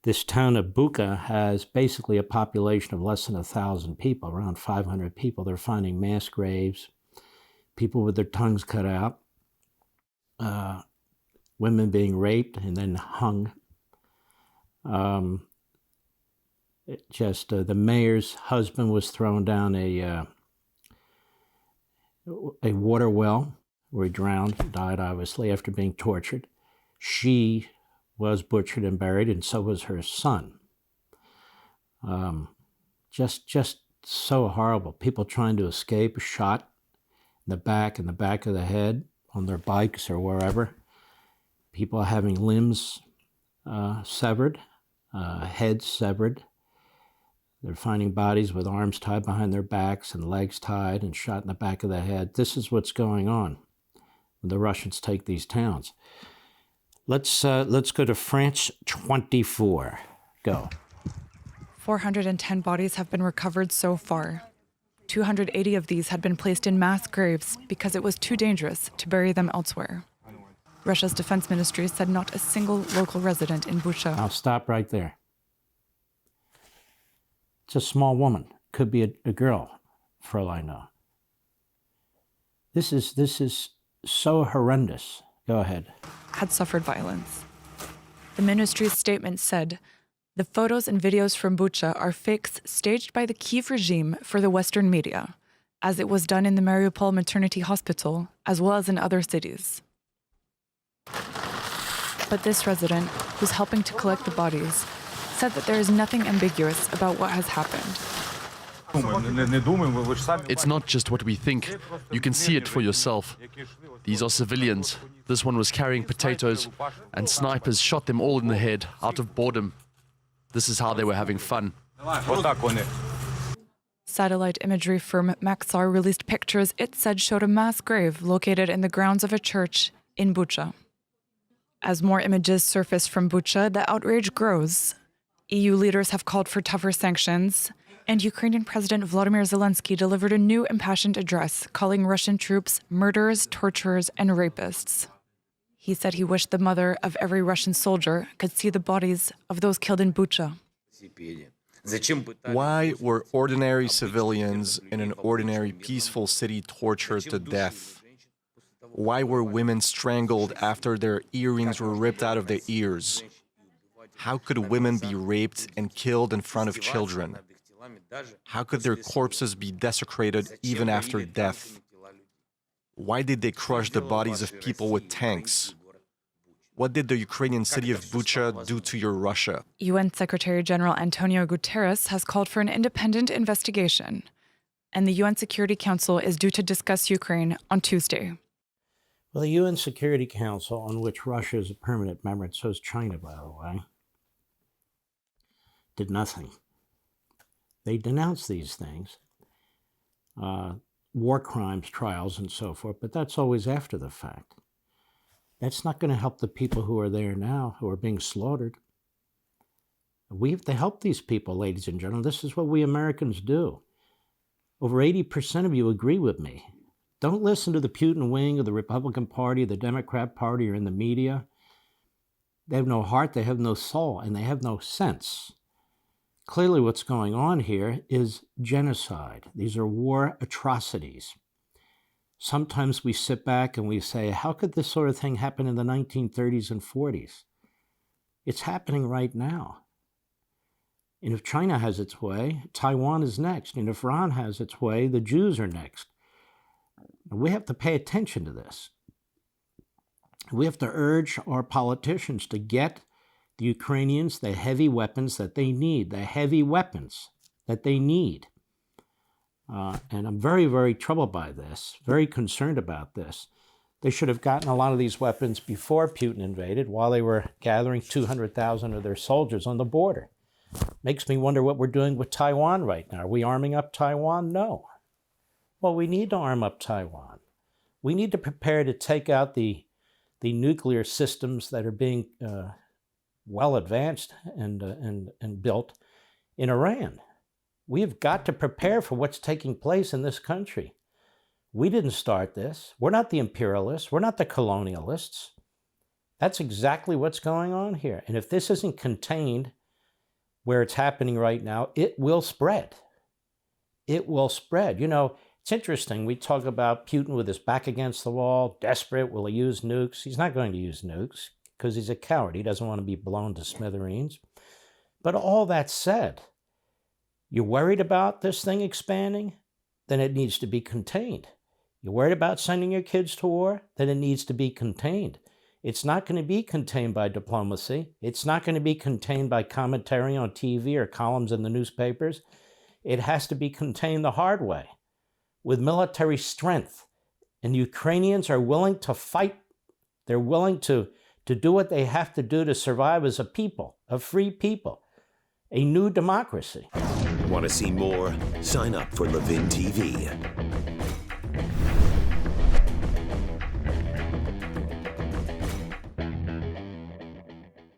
This town of Bucha has basically a population of less than 1,000 people, around 500 people. They're finding mass graves, people with their tongues cut out, women being raped and then hung. The mayor's husband was thrown down a water well where he drowned, died obviously after being tortured. She was butchered and buried, and so was her son. Just so horrible. People trying to escape, shot in the back of the head, on their bikes or wherever. People having limbs severed, heads severed. They're finding bodies with arms tied behind their backs and legs tied and shot in the back of the head. This is what's going on when the Russians take these towns. Let's go to France 24. Go. 410 bodies have been recovered so far. 280 of these had been placed in mass graves because it was too dangerous to bury them elsewhere. Russia's defense ministry said not a single local resident in Bucha. I'll stop right there. It's a small woman. Could be a girl, for all I know. This is so horrendous. Go ahead. Had suffered violence. The ministry's statement said, the photos and videos from Bucha are fakes staged by the Kyiv regime for the Western media, as it was done in the Mariupol maternity hospital, as well as in other cities. But this resident, who's helping to collect the bodies, said that there is nothing ambiguous about what has happened. It's not just what we think. You can see it for yourself. These are civilians. This one was carrying potatoes, and snipers shot them all in the head out of boredom. This is how they were having fun. Satellite imagery firm Maxar released pictures it said showed a mass grave located in the grounds of a church in Bucha. As more images surface from Bucha, the outrage grows. EU leaders have called for tougher sanctions, and Ukrainian President Volodymyr Zelensky delivered a new impassioned address calling Russian troops murderers, torturers, and rapists. He said he wished the mother of every Russian soldier could see the bodies of those killed in Bucha. Why were ordinary civilians in an ordinary peaceful city tortured to death? Why were women strangled after their earrings were ripped out of their ears? How could women be raped and killed in front of children? How could their corpses be desecrated even after death? Why did they crush the bodies of people with tanks? What did the Ukrainian city of Bucha do to your Russia? UN Secretary General Antonio Guterres has called for an independent investigation, and the UN Security Council is due to discuss Ukraine on Tuesday. Well, the UN Security Council, on which Russia is a permanent member, and so is China, by the way, did nothing. They denounced these things, war crimes, trials, and so forth, but that's always after the fact. That's not going to help the people who are there now, who are being slaughtered. We have to help these people, ladies and gentlemen. This is what we Americans do. Over 80% of you agree with me. Don't listen to the Putin wing of the Republican Party, the Democrat Party, or in the media. They have no heart, they have no soul, and they have no sense. Clearly what's going on here is genocide. These are war atrocities. Sometimes we sit back and we say, how could this sort of thing happen in the 1930s and 40s? It's happening right now. And if China has its way, Taiwan is next. And if Iran has its way, the Jews are next. We have to pay attention to this. We have to urge our politicians to get the Ukrainians the heavy weapons that they need, And I'm very, very troubled by this, very concerned about this. They should have gotten a lot of these weapons before Putin invaded, while they were gathering 200,000 of their soldiers on the border. Makes me wonder what we're doing with Taiwan right now. Are we arming up Taiwan? No. Well, we need to arm up Taiwan. We need to prepare to take out the nuclear systems that are being well advanced and built in Iran. We have got to prepare for what's taking place in this country. We didn't start this. We're not the imperialists. We're not the colonialists. That's exactly what's going on here. And if this isn't contained where it's happening right now, it will spread. It will spread. You know, it's interesting. We talk about Putin with his back against the wall, desperate. Will he use nukes? He's not going to use nukes because he's a coward. He doesn't want to be blown to smithereens. But all that said, you're worried about this thing expanding? Then it needs to be contained. You're worried about sending your kids to war? Then it needs to be contained. It's not going to be contained by diplomacy. It's not going to be contained by commentary on TV or columns in the newspapers. It has to be contained the hard way, with military strength. And Ukrainians are willing to fight. They're willing to do what they have to do to survive as a people, a free people, a new democracy. Want to see more? Sign up for Levin TV.